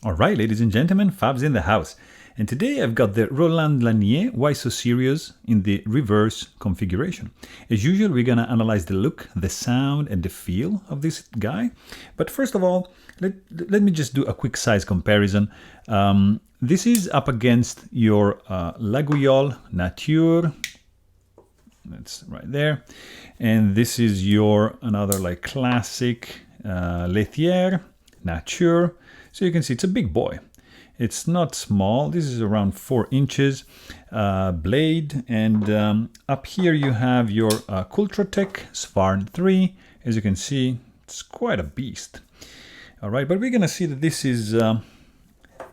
Alright, ladies and gentlemen, Fab's in the house. And today I've got the Roland Lannier Why So Serious in the reverse configuration. As usual, we're going to analyze the look, the sound, and the feel of this guy. But first of all, let me just do a quick size comparison. This is up against your Laguiole Nature. That's right there. And this is your another like classic Laitière Nature. So you can see it's a big boy. It's not small. This is around 4 inches blade. And up here you have your Kultratech Svarn 3. As you can see, it's quite a beast. All right, but we're going to see that this is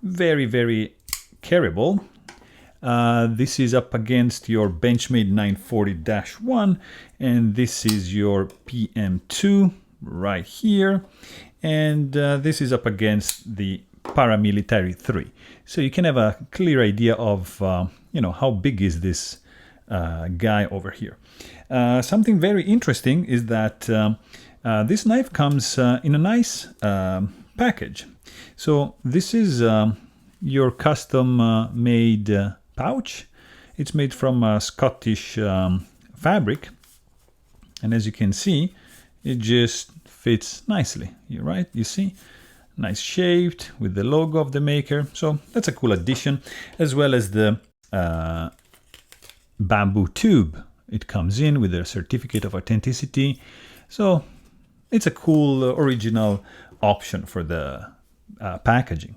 very, very carryable. This is up against your Benchmade 940-1. And this is your PM2 right here. And this is up against the Paramilitary 3. So you can have a clear idea of, how big is this guy over here. Something very interesting is that this knife comes in a nice package. So this is your custom made pouch. It's made from Scottish fabric. And as you can see, it just fits nicely. You're right, you see? Nice shaped with the logo of the maker. So that's a cool addition, as well as the bamboo tube. It comes in with a certificate of authenticity. So it's a cool original option for the packaging.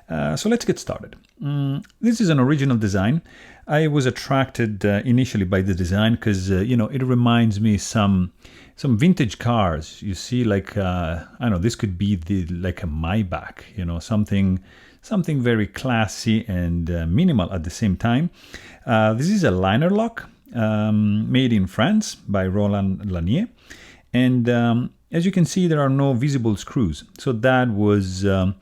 So let's get started. This is an original design. I was attracted initially by the design because, it reminds me some vintage cars. You see, like, I don't know, this could be like a Maybach, something very classy and minimal at the same time. This is a liner lock made in France by Roland Lannier. And as you can see, there are no visible screws. So that was, a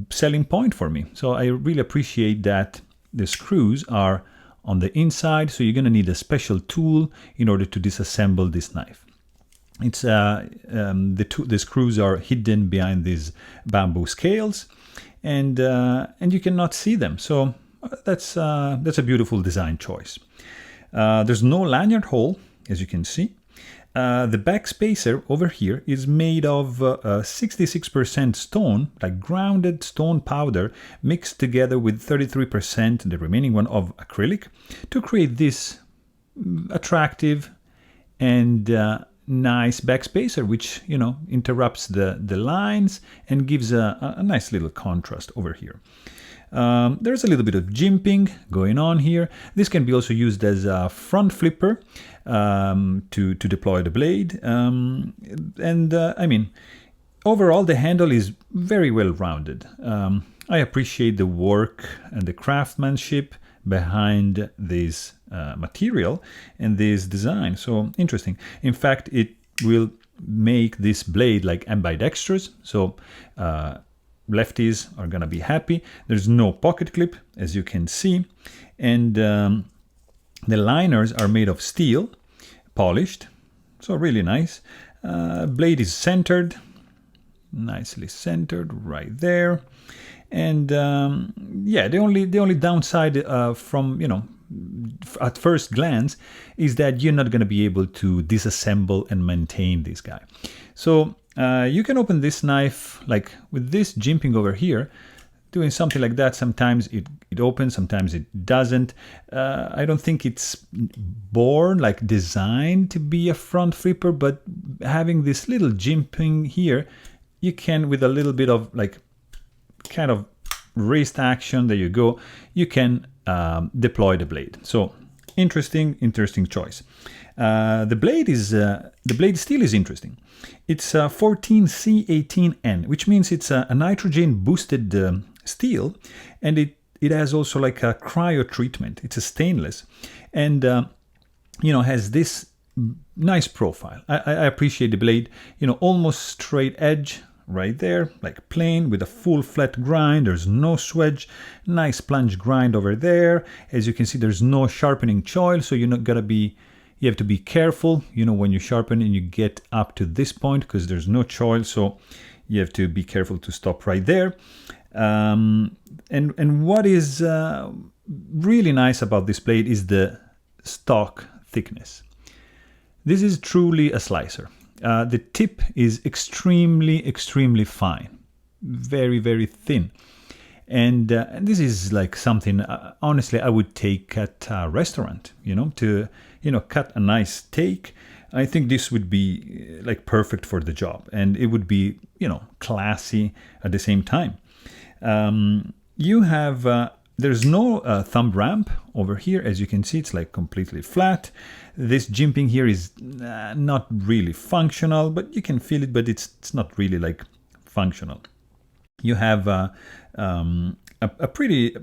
selling point for me. So I really appreciate that the screws are on the inside, so you're going to need a special tool in order to disassemble this knife. It's the screws are hidden behind these bamboo scales, and you cannot see them. So that's a beautiful design choice. There's no lanyard hole, as you can see. The back spacer over here is made of 66% stone, like grounded stone powder, mixed together with 33%, the remaining one, of acrylic, to create this attractive and nice back spacer, which, interrupts the lines and gives a nice little contrast over here. There's a little bit of jimping going on here. This can be also used as a front flipper to deploy the blade. Overall, the handle is very well rounded. I appreciate the work and the craftsmanship behind this material and this design. So interesting. In fact, it will make this blade like ambidextrous. So lefties are going to be happy. There's no pocket clip, as you can see. And the liners are made of steel, polished. So really nice. Blade is centered, nicely centered right there. And the only downside from, at first glance is that you're not going to be able to disassemble and maintain this guy. So you can open this knife like with this jimping over here, doing something like that. Sometimes it opens, sometimes it doesn't. I don't think it's designed to be a front flipper, but having this little jimping here, you can, with a little bit of kind of wrist action, there you go, you can deploy the blade. So interesting choice. The blade steel is interesting. It's 14C18N, which means it's a nitrogen boosted steel, and it has also like a cryo treatment. It's a stainless, and has this nice profile. I appreciate the blade. Almost straight edge right there, like plain with a full flat grind. There's no swedge. Nice plunge grind over there. As you can see, there's no sharpening choil, so you have to be careful, when you sharpen and you get up to this point, because there's no choil. So You have to be careful to stop right there. And what is really nice about this blade is the stock thickness. This is truly a slicer. The tip is extremely fine, very thin. And this is like something, honestly, I would take at a restaurant, to, cut a nice steak. I think this would be like perfect for the job, and it would be, classy at the same time. You have, there's no thumb ramp over here. As you can see, it's like completely flat. This jimping here is not really functional, but you can feel it, but it's not really like functional. You have a pretty,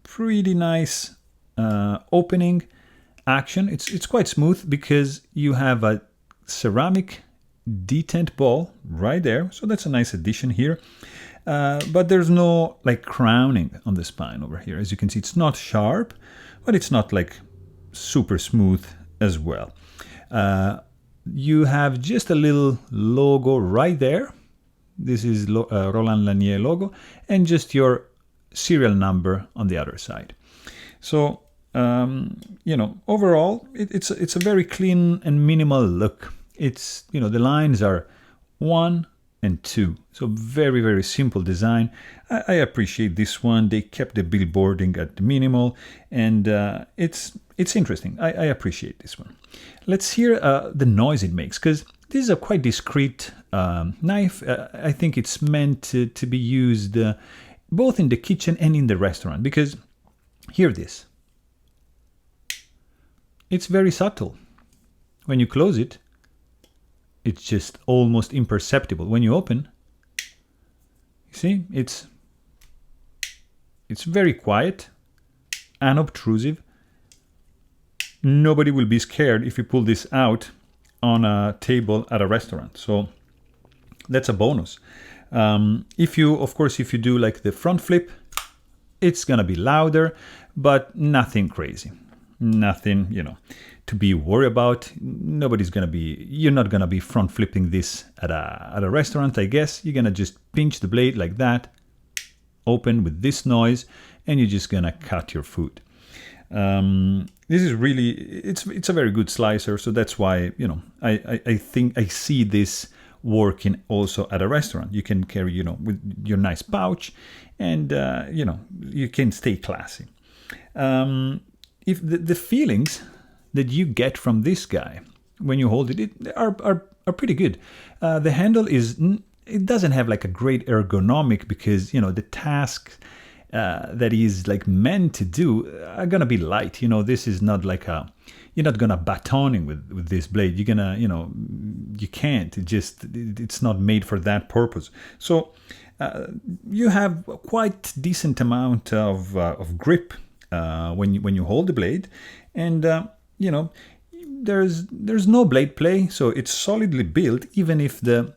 pretty nice opening action. It's quite smooth because you have a ceramic detent ball right there. So that's a nice addition here. But there's no like crowning on the spine over here. As you can see, it's not sharp, but it's not like super smooth as well. You have just a little logo right there. This is Roland Lannier logo, and just your serial number on the other side. So, overall, it's a very clean and minimal look. It's, the lines are 1 and 2. So very simple design. I appreciate this one. They kept the billboarding at the minimal, and it's interesting. I appreciate this one. Let's hear the noise it makes, because this is a quite discreet knife. I think it's meant to be used both in the kitchen and in the restaurant, because hear this. It's very subtle. When you close it, it's just almost imperceptible. When you open, you see, it's very quiet, unobtrusive. Nobody will be scared if you pull this out on a table at a restaurant. So that's a bonus. If you do like the front flip, it's gonna be louder, but nothing crazy. Nothing, to be worried about. You're not gonna be front flipping this at a restaurant, I guess. You're gonna just pinch the blade like that, open with this noise, and you're just gonna cut your food. This is really, it's a very good slicer, so that's why, I think I see this working also at a restaurant. You can carry, with your nice pouch, and, you can stay classy. If the feelings that you get from this guy when you hold it are pretty good. The handle it doesn't have like a great ergonomic, because, the tasks that is like meant to do are gonna be light. This is not like you're not gonna batoning with this blade. You're gonna, you can't. It's not made for that purpose. So you have quite decent amount of grip when you hold the blade, and there's no blade play, so it's solidly built, even if the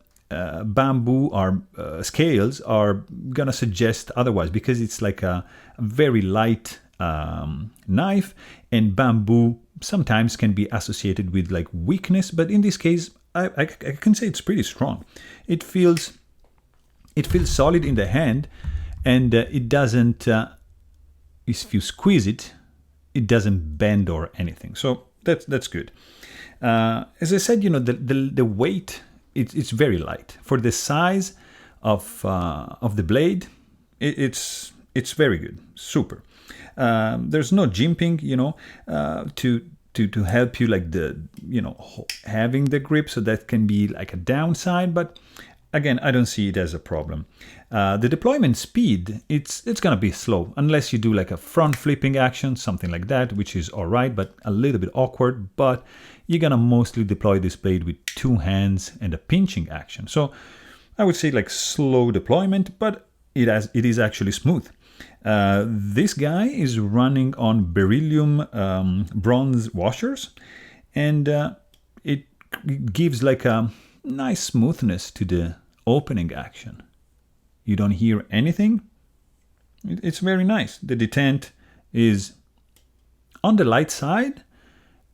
bamboo scales are gonna suggest otherwise, because it's like a very light knife, and bamboo sometimes can be associated with like weakness, but in this case I can say it's pretty strong. It feels solid in the hand, and it doesn't if you squeeze it, it doesn't bend or anything. So that's good. As I said, the weight, it's very light for the size of the blade. It's very good, super. There's no jimping, to help you like having the grip, so that can be like a downside, but again, I don't see it as a problem. The deployment speed, it's gonna be slow, unless you do like a front flipping action, something like that, which is all right, but a little bit awkward. But you're gonna mostly deploy this blade with 2 hands and a pinching action. So I would say like slow deployment, but it is actually smooth. This guy is running on beryllium bronze washers, and it gives like a nice smoothness to the opening action. You don't hear anything. It's very nice. The detent is on the light side.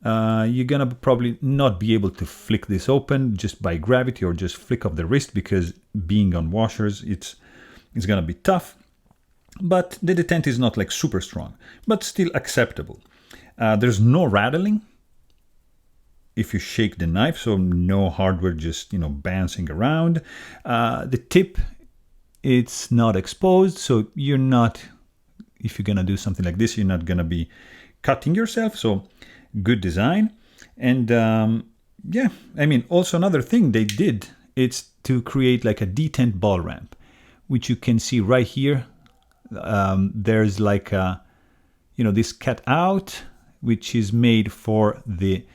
You're gonna probably not be able to flick this open just by gravity or just flick of the wrist, because being on washers, it's gonna be tough. But the detent is not like super strong, but still acceptable. There's no rattling if you shake the knife, so no hardware just, you know, bouncing around. The tip, it's not exposed, so you're not, if you're gonna do something like this, you're not gonna be cutting yourself. So good design. And yeah, I mean, also another thing they did, it's to create like a detent ball ramp, which you can see right here. There's like a, you know, this cutout, which is made for the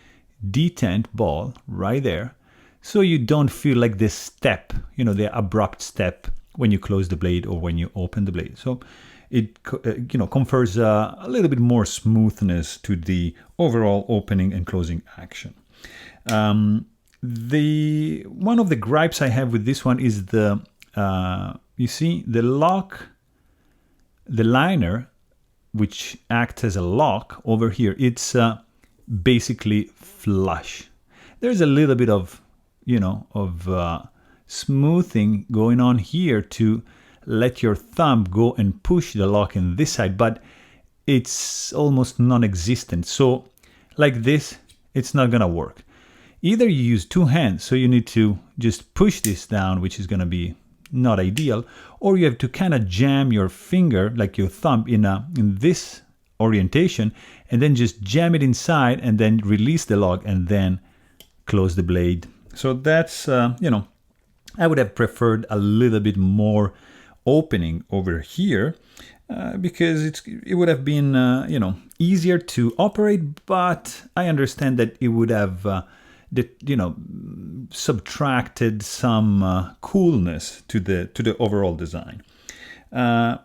detent ball right there. So you don't feel like this step, you know, the abrupt step when you close the blade or when you open the blade. So it, you know, confers a little bit more smoothness to the overall opening and closing action. One of the gripes I have with this one is the, you see, the lock, the liner, which acts as a lock over here, it's basically flush. There's a little bit of, you know, of smoothing going on here to let your thumb go and push the lock in this side, but it's almost non-existent. So like this, it's not gonna work. Either you use two hands, so you need to just push this down, which is gonna be not ideal, or you have to kind of jam your finger, like your thumb, in this orientation, and then just jam it inside and then release the lock and then close the blade. So that's, you know, I would have preferred a little bit more opening over here because it would have been, you know, easier to operate, but I understand that it would have you know, subtracted some coolness to the overall design.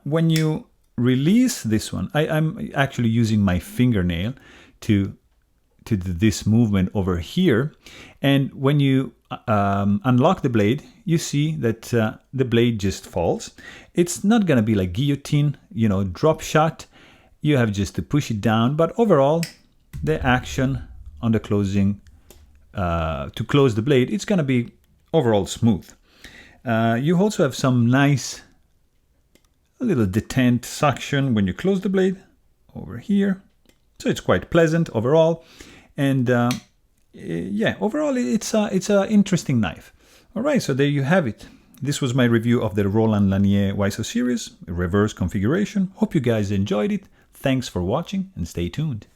When you release this one, I'm actually using my fingernail to do this movement over here, and when you unlock the blade, you see that the blade just falls. It's not gonna be like guillotine, you know, drop shot. You have just to push it down, but overall, the action on the closing to close the blade, it's gonna be overall smooth. You also have some nice little detent suction when you close the blade over here, so it's quite pleasant overall. And yeah, overall it's a interesting knife. All right, so there you have it. This was my review of the Roland Lannier WISO series, reverse configuration. Hope you guys enjoyed it. Thanks for watching and stay tuned.